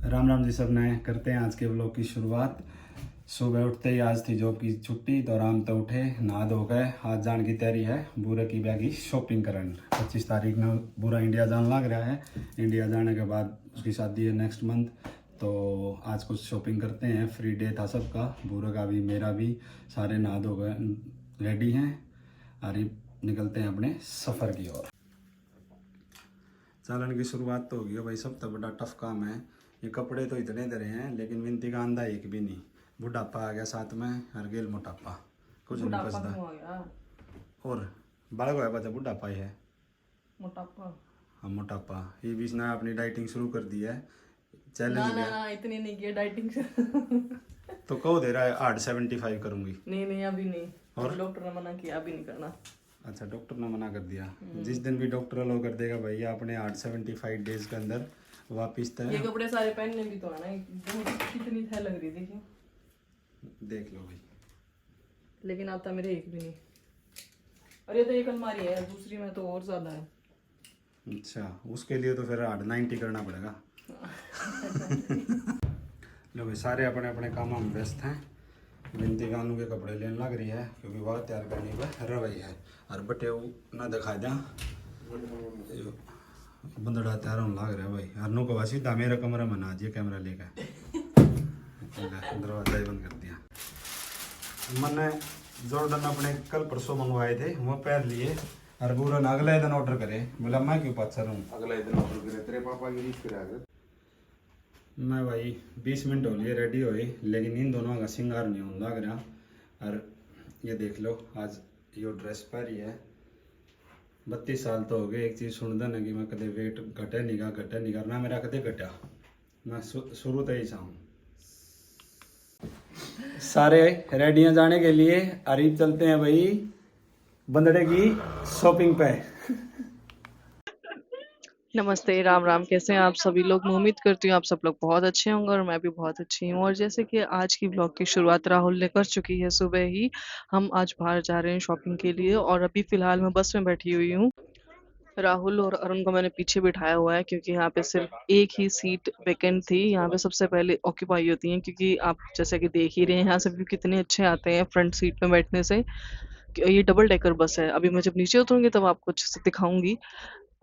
राम राम जी सब ने करते हैं आज के व्लॉग की शुरुआत। सुबह उठते ही आज थी जॉब की छुट्टी तो आराम तो उठे नहा धो गए। आज जाने की तैयारी है बुरे की बैग की शॉपिंग करन। 25 तारीख में बुरा इंडिया जाने लग रहा है। इंडिया जाने के बाद उसकी शादी है नेक्स्ट मंथ, तो आज कुछ शॉपिंग करते हैं। फ्री डे था सबका, बुरा का भी मेरा भी। सारे नहा धो गए रेडी हैं और निकलते हैं अपने सफ़र की ओर। चालन की शुरुआत तो होगी भाई, सब तो बड़ा टफ काम है। ये कपड़े तो इतने धरे हैं लेकिन विनती का आंधा एक भी नहीं। बुढ़ापा आ गया साथ में, हर गेल मोटापा, कुछ नहीं पचता। और बड़ा गया बच्चा बुढ़ापा ही है, मोटापा। हाँ मोटापा। ये बीच ने अपनी डाइटिंग शुरू कर दी है, चैलेंज लिया। ना इतनी नहीं किया डाइटिंग से तो कहो दे रहा है 875 करूंगी। नहीं अभी नहीं, और डॉक्टर ने मना किया अभी नहीं करना। अच्छा डॉक्टर ने मना कर दिया। जिस दिन भी डॉक्टर अलाउ कर देगा भैया अपने 875 डेज के अंदर वापिस तय। ये कपड़े सारे पहनने भी तो आना, कितनी थैल लग रही देखिए, देख लो भाई। लेकिन आता मेरे एक भी नहीं। और ये तो एक अलमारी है, दूसरी में तो और ज्यादा है। अच्छा उसके लिए तो फिर 890 करना पड़ेगा लो भाई सारे अपने अपने कामों में व्यस्त हैं। बिनती गानू के कपड़े लेने लग रही है क्योंकि वह तैयार करने पर रवई है। और बटे ना दिखा दें बंदड़ा तैयार होने लग रहा है भाई। हरनू को सीधा मेरा कमरा में ना दिया कैमरा लेकर दरवाजा ही बंद कर दिया। मैंने जॉर्डन अपने कल परसों मंगवाए थे, वो पैर लिए और पूरा अगले दिन ऑर्डर करे। बोला मैं क्यों पाचा रहूँ, अगले दिन ऑर्डर करे तेरे पापा की रीत करे। मैं भाई 20 मिनट हो लिए रेडी हुए लेकिन इन दोनों का श्रृंगार नहीं होने लग रहा। और ये देख लो आज यो ड्रेस पहनी है। 32 साल तो हो गए, एक चीज़ सुन देना कि मैं कदे वेट घटे निगा ना मेरा कदे घटा। मैं शुरू तो ही चाहूँ। सारे रेडियाँ जाने के लिए अरीब चलते हैं भाई बंदड़े की शॉपिंग पे। नमस्ते, राम राम। कैसे हैं आप सभी लोग? मैं उम्मीद करती हूँ आप सब लोग बहुत अच्छे होंगे और मैं भी बहुत अच्छी हूँ। और जैसे कि आज की ब्लॉग की शुरुआत राहुल ने कर चुकी है, सुबह ही हम आज बाहर जा रहे हैं शॉपिंग के लिए और अभी फ़िलहाल मैं बस में बैठी हुई हूँ। राहुल और अरुण को मैंने पीछे बिठाया हुआ है क्योंकि यहाँ पे सिर्फ एक ही सीट वैकेंट थी। यहाँ पे सबसे पहले ऑक्यूपाई होती हैं क्योंकि आप जैसे कि देख ही रहे हैं यहाँ से व्यू कितने अच्छे आते हैं फ्रंट सीट में बैठने से। ये डबल डेकर बस है। अभी मैं जब नीचे उतरूंगी तब आपको अच्छे से दिखाऊंगी।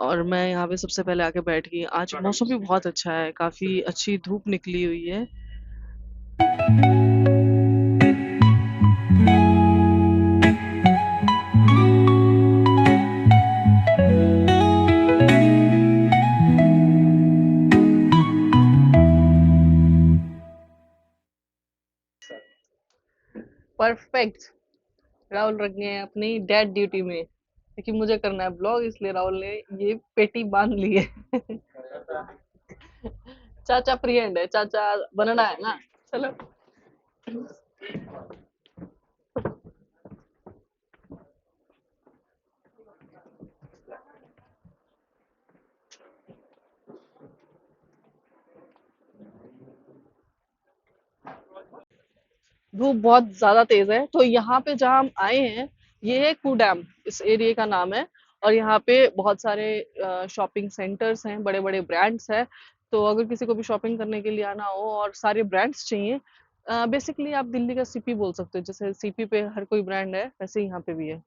और मैं यहाँ पे सबसे पहले आके बैठ गई। आज मौसम भी बहुत अच्छा है, काफ़ी अच्छी धूप निकली हुई है। परफेक्ट। राहुल रख गए हैं अपनी डैड ड्यूटी में क्योंकि मुझे करना है ब्लॉग, इसलिए राहुल ने ये पेटी बांध ली है चाचा प्रियंड है, चाचा बनना है ना। चलो। धूप बहुत ज्यादा तेज है तो यहाँ पे जहाँ हम आए हैं ये है कूडैम, इस एरिया का नाम है। और यहाँ पे बहुत सारे शॉपिंग सेंटर्स हैं, बड़े बड़े ब्रांड्स हैं। तो अगर किसी को भी शॉपिंग करने के लिए आना हो और सारे ब्रांड्स चाहिए, बेसिकली आप दिल्ली का सीपी बोल सकते हो। जैसे सीपी पे हर कोई ब्रांड है वैसे ही यहाँ पे भी है।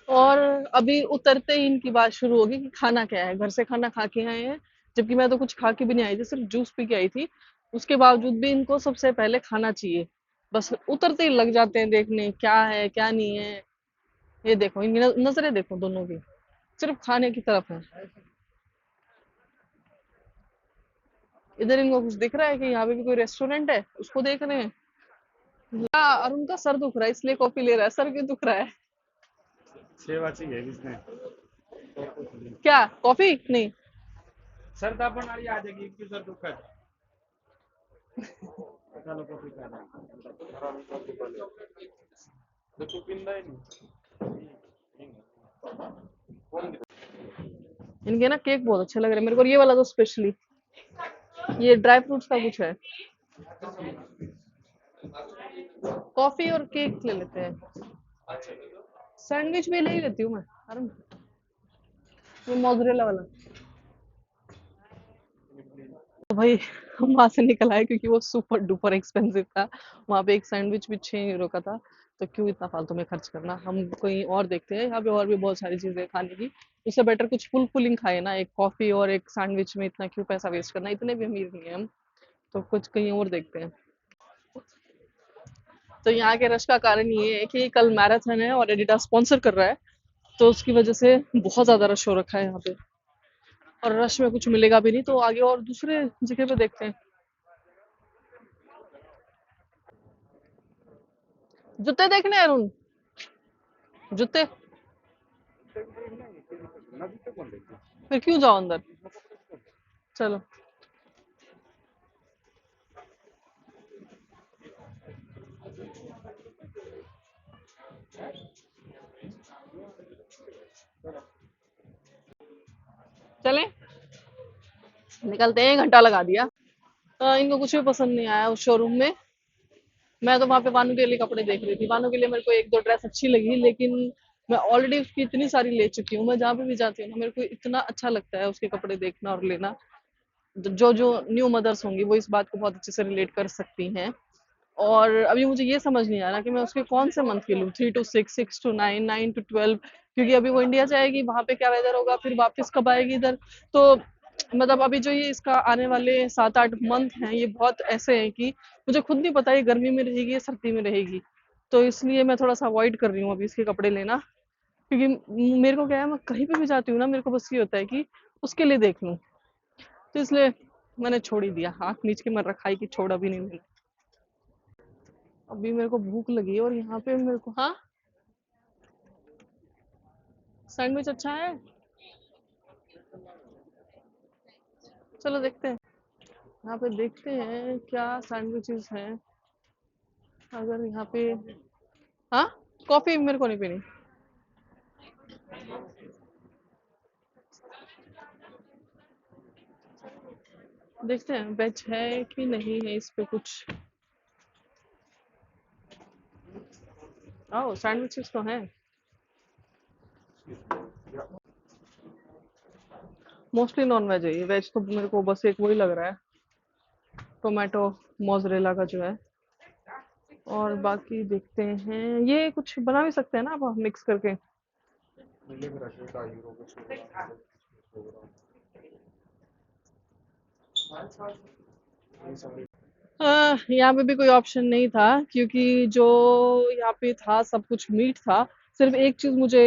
और अभी उतरते ही इनकी बात शुरू होगी कि खाना क्या है। घर से खाना खा के आए हैं, जबकि मैं तो कुछ खा के भी नहीं आई थी, सिर्फ जूस पी के आई थी। उसके बावजूद भी इनको सबसे पहले खाना चाहिए। बस उतरते ही लग जाते हैं देखने क्या है क्या नहीं है। ये देखो इनकी नजरें देखो दोनों की, सिर्फ खाने की तरफ है। इधर इनको कुछ दिख रहा है कि यहाँ पे भी कोई रेस्टोरेंट है, उसको देख रहे हैं। और उनका सर दुख रहा है इसलिए कॉफी ले रहा है। सर क्यों दुख रहा है? सेवा चाहिए इसमें। क्या कॉफी नहीं? सर दापन वाली आ जाएगी क्यों सर दुख है। चलो कॉफी खा तो तू पिंदा ही नहीं। इनके ना केक बहुत अच्छे लग रहे हैं मेरे को, ये वाला तो स्पेशली। ये ड्राई फ्रूट्स का कुछ है। कॉफी और केक ले लेते हैं। सैंडविच भी ले ही लेती हूँ मैं। अरुण, ये मोज़रेला वाला। तो भाई हम वहां से निकल आए क्योंकि वो सुपर डुपर एक्सपेंसिव था। वहां पे एक सैंडविच भी 6 यूरो का था। तो क्यों इतना फालतू में खर्च करना, हम कहीं और देखते हैं, यहाँ पे और भी बहुत सारी चीजें हैं खाने की। उससे बेटर कुछ फुल फिलिंग खाए ना, एक कॉफी और एक सैंडविच में इतना क्यों पैसा वेस्ट करना, इतने भी अमीर नहीं है हम। तो कुछ कहीं और देखते हैं। तो यहाँ के रश का कारण ये है कि कल मैराथन है और एडिडास स्पॉन्सर कर रहा है। तो उसकी वजह से बहुत ज्यादा रश हो रखा है यहाँ पे। और रश में कुछ मिलेगा भी नहीं, तो आगे और दूसरे जगह पे देखते हैं। जूते देखने हैं अरुण, जूते। फिर क्यों जाओ अंदर, चलो। चले, निकलते हैं, घंटा लगा दिया। इनको कुछ भी पसंद नहीं आया उस शोरूम में। मैं तो वहां पे बानू के लिए कपड़े देख रही थी, बानू के लिए मेरे को एक दो ड्रेस अच्छी लगी, लेकिन मैं ऑलरेडी उसकी इतनी सारी ले चुकी हूँ। मैं जहाँ पे भी जाती हूँ ना, मेरे को इतना अच्छा लगता है उसके कपड़े देखना और लेना। जो जो न्यू मदर्स होंगी वो इस बात को बहुत अच्छे से रिलेट कर सकती हैं। और अभी मुझे ये समझ नहीं आ रहा कि मैं उसके कौन से मंथ की लूँ, 3 to 6, 6 to 9, 9 to 12, क्योंकि अभी वो इंडिया जाएगी, वहां पे क्या वेदर होगा, फिर वापस कब आएगी इधर। तो मतलब अभी जो ये इसका आने वाले 7-8 मंथ हैं, ये बहुत ऐसे हैं कि मुझे खुद नहीं पता ये गर्मी में रहेगी या सर्दी में रहेगी। तो इसलिए मैं थोड़ा सा अवॉइड कर रही हूँ अभी इसके कपड़े लेना। क्योंकि मेरे को क्या है, मैं कहीं पे भी जाती हूँ ना, मेरे को बस ये होता है कि उसके लिए देख लूँ। तो इसलिए मैंने छोड़ ही दिया, आँख नीच के मन रखा है कि छोड़ा भी नहीं मैंने। अभी मेरे को भूख लगी है और यहाँ पे मेरे को, हाँ, सैंडविच अच्छा है, चलो देखते हैं। यहाँ पे देखते हैं क्या सैंडविचेस हैं। अगर यहाँ पे, हाँ, कॉफी मेरे को नहीं पीनी। देखते हैं वेज है कि नहीं है इस पे कुछ। ओह, सैंडविचेस तो हैं। मोस्टली नॉन वेज है ये, वेज तो मेरे को बस एक वही लग रहा है, टोमेटो मोजरेला का जो है। और बाकी देखते हैं, ये कुछ बना भी सकते हैं ना आप मिक्स करके। यहाँ पे भी कोई ऑप्शन नहीं था, क्योंकि जो यहाँ पे था सब कुछ मीट था। सिर्फ एक चीज मुझे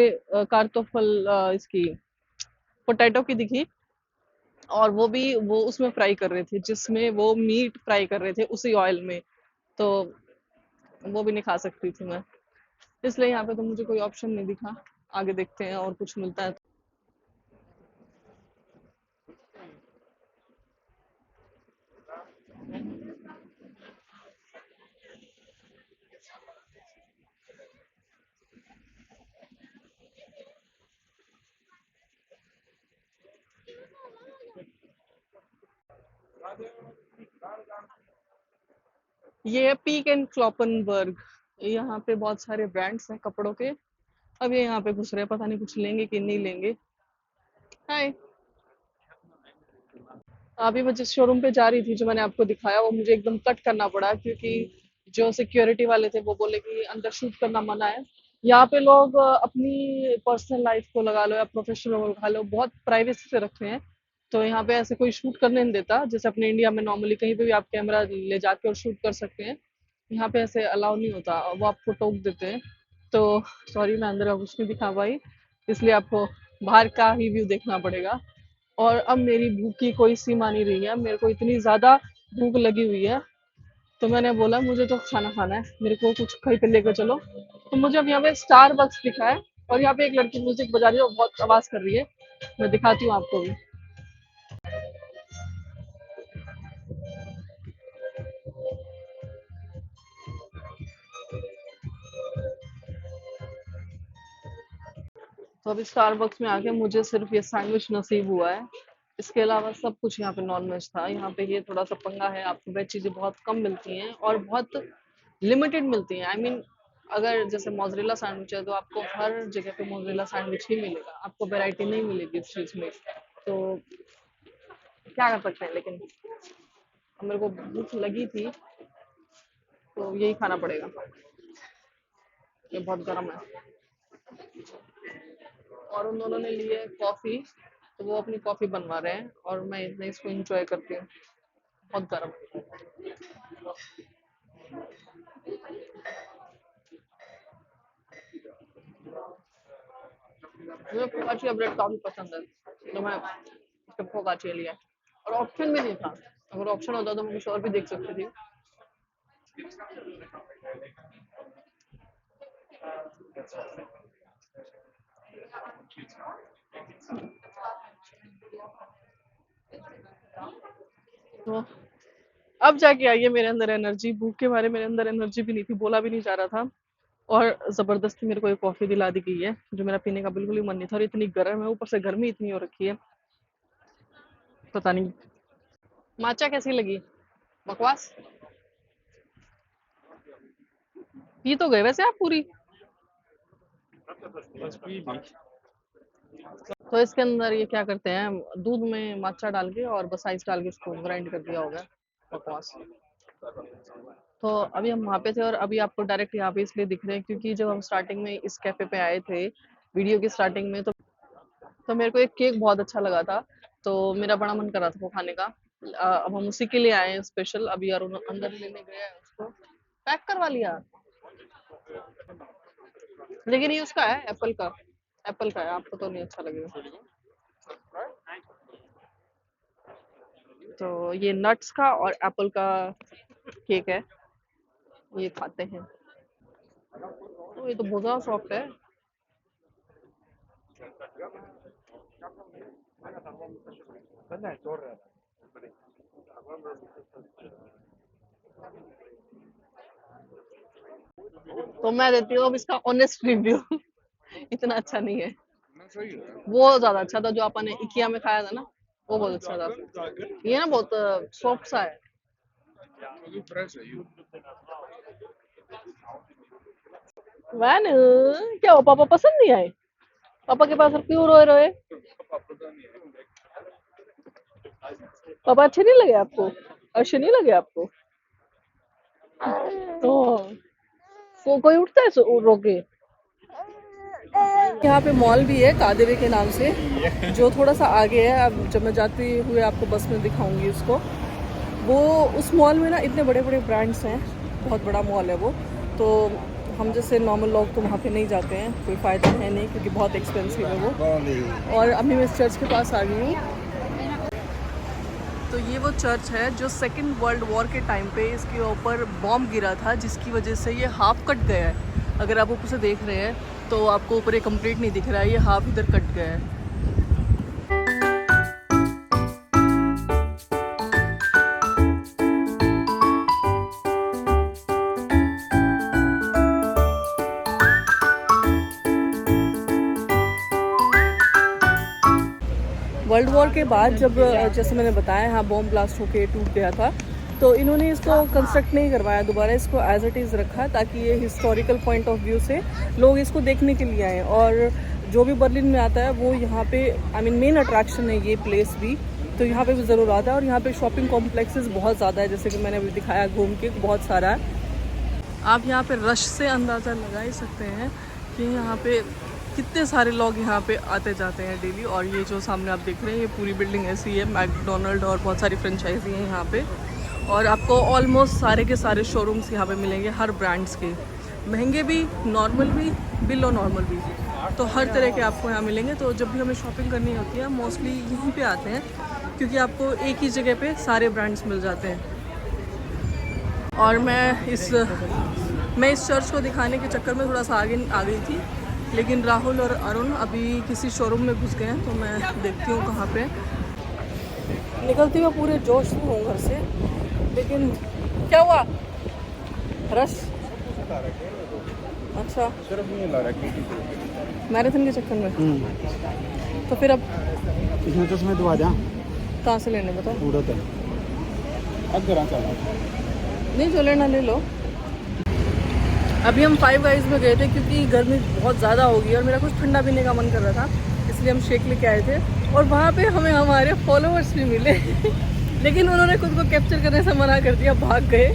कार्तोफल इसकी पोटैटो की दिखी, और वो भी वो उसमें फ्राई कर रहे थे, जिसमें वो मीट फ्राई कर रहे थे उसी ऑयल में। तो वो भी नहीं खा सकती थी मैं, इसलिए यहाँ पे तो मुझे कोई ऑप्शन नहीं दिखा। आगे देखते हैं और कुछ मिलता है ये है पीक एंड क्लॉपनबर्ग। यहाँ पे बहुत सारे ब्रांड्स हैं कपड़ों के। अब ये यहाँ पे घुस रहे हैं, पता नहीं कुछ लेंगे कि नहीं लेंगे। हाय। अभी मैं जिस शोरूम पे जा रही थी, जो मैंने आपको दिखाया, वो मुझे एकदम कट करना पड़ा, क्योंकि जो सिक्योरिटी वाले थे वो बोले कि अंदर शूट करना मना है। यहाँ पे लोग अपनी पर्सनल लाइफ को लगा लो या प्रोफेशनल को लगा लो, बहुत प्राइवेसी से रखते हैं। तो यहाँ पे ऐसे कोई शूट करने नहीं देता, जैसे अपने इंडिया में नॉर्मली कहीं पे भी आप कैमरा ले जाके और शूट कर सकते हैं। यहाँ पे ऐसे अलाउ नहीं होता, वो आपको टोक देते हैं। तो सॉरी, मैं अंदर अब कुछ नहीं दिखा पाई, इसलिए आपको बाहर का ही व्यू देखना पड़ेगा। और अब मेरी भूख की कोई सीमा नहीं रही है, मेरे को इतनी ज्यादा भूख लगी हुई है। तो मैंने बोला मुझे तो खाना खाना है, मेरे को कुछ कहीं पे लेकर चलो। तो मुझे अब यहाँ पे स्टार बक्स दिखा है, और यहाँ पे एक लड़की म्यूजिक बजा रही है, वो बहुत आवाज कर रही है। मैं दिखाती हूँ आपको भी। तो अभी स्टारबक्स में आके मुझे सिर्फ ये सैंडविच नसीब हुआ है। इसके अलावा सब कुछ यहाँ पे नॉन वेज था। यहाँ पे ये थोड़ा सा पंगा है, आपको वेज चीजें बहुत कम मिलती हैं और बहुत लिमिटेड मिलती हैं। आई मीन, अगर जैसे मोजरेला सैंडविच है तो आपको हर जगह पे मोजरेला सैंडविच ही मिलेगा, आपको वैरायटी नहीं मिलेगी उस चीज में। तो क्या कर सकते हैं, लेकिन मेरे को भूख लगी थी तो यही खाना पड़ेगा। ये बहुत गर्म है। और उन दोनों ने लिए कॉफी, तो वो अपनी कॉफी बनवा रहे हैं और मैं इतने इसको एंजॉय करती हूँ। बहुत गर्म है। मुझे फोकाचिया ब्रेड काफी पसंद है, तो मैं इसका फोकाचिया लिया। और ऑप्शन भी नहीं था, अगर ऑप्शन होता तो मैं कुछ और भी देख सकती थी। तो अब जाके आई है मेरे अंदर एनर्जी। भूख के मारे मेरे अंदर एनर्जी भी नहीं थी, बोला भी नहीं जा रहा था, और जबरदस्ती मेरे को एक कॉफी दिला दी गई है जो मेरा पीने का बिल्कुल ही मन नहीं था। और इतनी गर्म है, ऊपर से गर्मी इतनी हो रखी है, पता नहीं। माचा कैसी लगी? बकवास। पी तो गए वैसे आप पूरी। तो इसके अंदर ये क्या करते हैं, दूध में माचा डाल के और बस आइस डाल के इसको ग्राइंड कर दिया होगा। बकवास। तो अभी हम वहाँ पे थे और अभी आपको डायरेक्ट यहाँ पे इसलिए दिख रहे हैं क्योंकि जब हम स्टार्टिंग में इस कैफे पे आए थे वीडियो की स्टार्टिंग में, तो मेरे को एक केक बहुत अच्छा लगा था, तो मेरा बड़ा मन कर रहा था वो खाने का। अब हम उसी के लिए आए हैं स्पेशल। अभी यार अंदर लेने गया है, उसको पैक करवा लिया। लेकिन ये उसका है, एप्पल का। एप्पल का है, आपको तो नहीं अच्छा लगेगा। तो ये नट्स का और एप्पल का केक है, ये खाते हैं। तो ये तो बहुत ज्यादा सॉफ्ट है। तो मैं देती हूँ अब इसका ऑनेस्ट रिव्यू। इतना अच्छा नहीं है, वो ज्यादा अच्छा था जो आपने इकिया में खाया था ना, वो बहुत अच्छा था। ये ना बहुत सॉफ्ट सा है। वैन, क्या हो, पापा पसंद नहीं आए? पापा के पास अब क्यों रोए रोए? पापा अच्छे नहीं लगे आपको? अच्छे नहीं लगे आपको? तो कोई उठता है रोके? यहाँ पे मॉल भी है कादेवे के नाम से, जो थोड़ा सा आगे है। अब जब मैं जाते हुए आपको बस में दिखाऊंगी उसको। वो उस मॉल में ना इतने बड़े बड़े ब्रांड्स हैं, बहुत बड़ा मॉल है वो। तो हम जैसे नॉर्मल लोग तो वहाँ पे नहीं जाते हैं, कोई फ़ायदा है नहीं क्योंकि बहुत एक्सपेंसिव है वो। और अभी मैं इस चर्च के पास आ गई हूँ। तो ये वो चर्च है जो सेकेंड वर्ल्ड वॉर के टाइम पे इसके ऊपर बॉम्ब गिरा था, जिसकी वजह से ये हाफ कट गया है। अगर आप ऊपर से देख रहे हैं तो आपको ऊपर ये कंप्लीट नहीं दिख रहा है, ये हाफ इधर कट गया है। वर्ल्ड वॉर के बाद जब जैसे मैंने बताया यहाँ बॉम्ब ब्लास्ट होके टूट गया था, तो इन्होंने इसको कंस्ट्रक्ट नहीं करवाया दोबारा, इसको एज इट इज़ रखा ताकि ये हिस्टोरिकल पॉइंट ऑफ व्यू से लोग इसको देखने के लिए आए। और जो भी बर्लिन में आता है वो यहाँ पे मेन अट्रैक्शन है ये प्लेस भी, तो यहाँ पे भी ज़रूर आता है। और यहाँ पे शॉपिंग कॉम्प्लेक्सेस बहुत ज़्यादा है, जैसे कि मैंने अभी दिखाया घूम के, बहुत सारा है। आप यहाँ पे रश से अंदाज़ा लगा ही सकते हैं कि यहाँ पे कितने सारे लोग यहाँ पे आते जाते हैं डेली। और ये जो सामने आप देख रहे हैं ये पूरी बिल्डिंग ऐसी है, मैकडोनल्ड और बहुत सारी फ्रेंचाइजी हैं यहाँ पे। और आपको ऑलमोस्ट सारे के सारे शोरूम्स यहाँ पे मिलेंगे, हर ब्रांड्स के, महंगे भी, नॉर्मल भी, बिलो नॉर्मल भी, तो हर तरह के आपको यहाँ मिलेंगे। तो जब भी हमें शॉपिंग करनी होती है मोस्टली यहीं पे आते हैं क्योंकि आपको एक ही जगह पे सारे ब्रांड्स मिल जाते हैं। और मैं इस चर्च को दिखाने के चक्कर में थोड़ा सा आगे आ गई थी, लेकिन राहुल और अरुण अभी किसी शोरूम में घुस गए हैं, तो मैं देखती हूँ कहाँ पे। निकलती हुआ पूरे जोश में हूँ घर से, लेकिन क्या हुआ? रश? अच्छा, मैराथन के चक्कर में। तो फिर अब इसमें तो इसमें दवा जा कहाँ से लेने बताओ? पूरा तो नहीं, जो लेना ले लो। अभी हम फाइव गाइज में गए थे क्योंकि गर्मी बहुत ज़्यादा होगी और मेरा कुछ ठंडा पीने का मन कर रहा था, इसलिए हम शेक लेके आए थे। और वहाँ पे हमें हमारे फॉलोअर्स भी मिले लेकिन उन्होंने खुद को कैप्चर करने से मना कर दिया, भाग गए,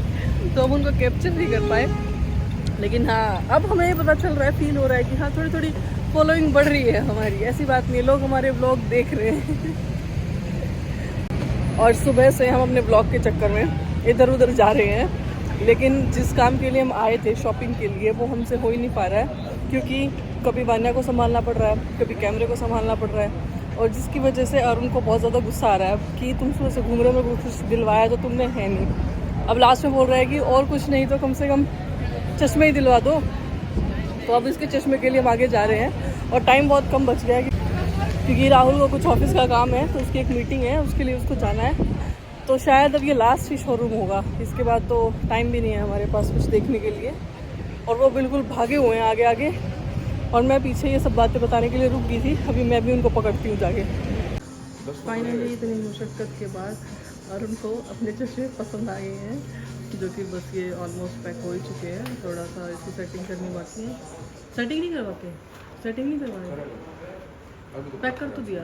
तो हम उनको कैप्चर नहीं कर पाए। लेकिन हाँ, अब हमें ये पता चल रहा है, फील हो रहा है कि हाँ थोड़ी थोड़ी फॉलोइंग बढ़ रही है हमारी। ऐसी बात नहीं है, लोग हमारे ब्लॉग देख रहे हैं और सुबह से हम अपने ब्लॉग के चक्कर में इधर उधर जा रहे हैं, लेकिन जिस काम के लिए हम आए थे शॉपिंग के लिए वो हमसे हो ही नहीं पा रहा है, क्योंकि कभी वान्या को संभालना पड़ रहा है, कभी कैमरे को संभालना पड़ रहा है, और जिसकी वजह से अरुण को बहुत ज़्यादा गुस्सा आ रहा है कि तुम सुबह से घूम रहे हो, कुछ दिलवाया तो तुमने है नहीं। अब लास्ट में बोल रहा है कि और कुछ नहीं तो कम से कम चश्मे ही दिलवा दो। तो अब इसके चश्मे के लिए हम आगे जा रहे हैं और टाइम बहुत कम बच गया है, क्योंकि राहुल को कुछ ऑफिस का काम है, तो उसकी एक मीटिंग है, उसके लिए उसको जाना है। तो शायद अब ये लास्ट ही शोरूम होगा, इसके बाद तो टाइम भी नहीं है हमारे पास कुछ देखने के लिए। और वो बिल्कुल भागे हुए हैं आगे आगे, और मैं पीछे ये सब बातें बताने के लिए रुक गई थी। अभी मैं भी उनको पकड़ती हूँ जाके। फाइनली इतनी मुशक्क़त के बाद अरुण को अपने चश्मे पसंद आ गए हैं, जो कि बस ये ऑलमोस्ट पैक हो ही चुके हैं। थोड़ा सा इसकी सेटिंग करनी बाकी है। सेटिंग नहीं करवाते, सेटिंग नहीं करवाए, पैक कर तो दिया।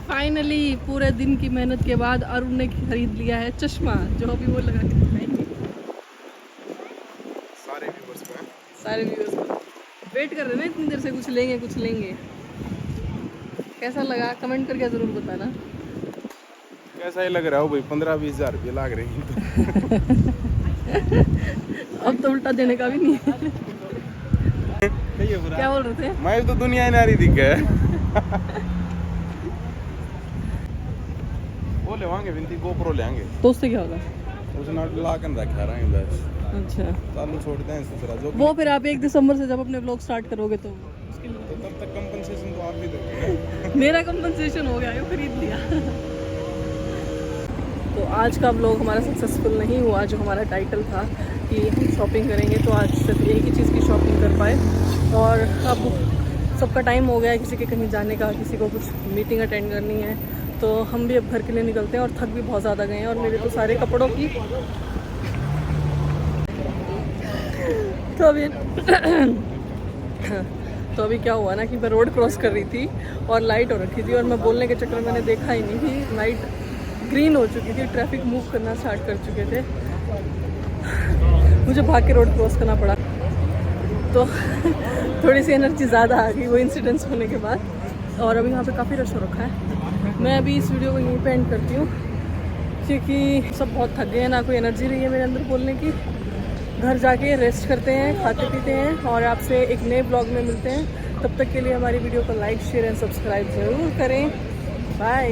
फाइनली पूरे दिन की मेहनत के बाद अरुण ने खरीद लिया है चश्मा, जो अभी वो लगा के दिखाएंगे सारे व्यूअर्स को। वेट कर रहे हैं ना इतनी देर से, कुछ लेंगे कुछ लेंगे। कैसा लगा कमेंट करके ज़रूर बताना। कैसा ही लग रहा हो भाई, 15-20 हज़ार रुपये लग रहे हैं अब तो उल्टा देने का भी नहीं है। क्या बोल रहे थे? मैं तो दुनिया ही नारी दिख गया वो लेवांगे विनती, गोप्रो लेंगे तो उससे क्या होगा? उसने ला कर रखा रहा है बस। अच्छा, चालू छोड़ते हैं दूसरा जो वो फिर आप 1 दिसंबर से जब अपने ब्लॉग स्टार्ट करोगे तो उसके लिए तो तब तक कंपनसेशन तो आप भी दोगे। मेरा कंपनसेशन हो गया, ये खरीद लिया। तो आज का ब्लॉग हमारा सक्सेसफुल नहीं हुआ, जो हमारा टाइटल था कि हम शॉपिंग करेंगे, तो आज सिर्फ एक ही चीज़ की शॉपिंग कर पाए। और अब सबका टाइम हो गया है, किसी के कहीं जाने का, किसी को कुछ मीटिंग अटेंड करनी है, तो हम भी अब घर के लिए निकलते हैं। और थक भी बहुत ज़्यादा गए हैं, और मेरे तो सारे कपड़ों की तो अभी क्या हुआ ना कि मैं रोड क्रॉस कर रही थी और लाइट हो रखी थी, और मैं बोलने के चक्कर में मैंने देखा ही नहीं कि लाइट ग्रीन हो चुकी थी, ट्रैफिक मूव करना स्टार्ट कर चुके थे। मुझे भाग के रोड क्रॉस करना पड़ा, तो थोड़ी सी एनर्जी ज़्यादा आ गई वो इंसिडेंट्स होने के बाद। और अभी यहाँ पे काफ़ी रश हो रखा है। मैं अभी इस वीडियो को यहीं पे एंड करती हूँ, क्योंकि सब बहुत थक गए हैं, ना कोई एनर्जी रही है मेरे अंदर बोलने की। घर जाके रेस्ट करते हैं, खाते पीते हैं, और आपसे एक नए ब्लॉग में मिलते हैं। तब तक के लिए हमारी वीडियो को लाइक शेयर एंड सब्सक्राइब ज़रूर करें। बाय।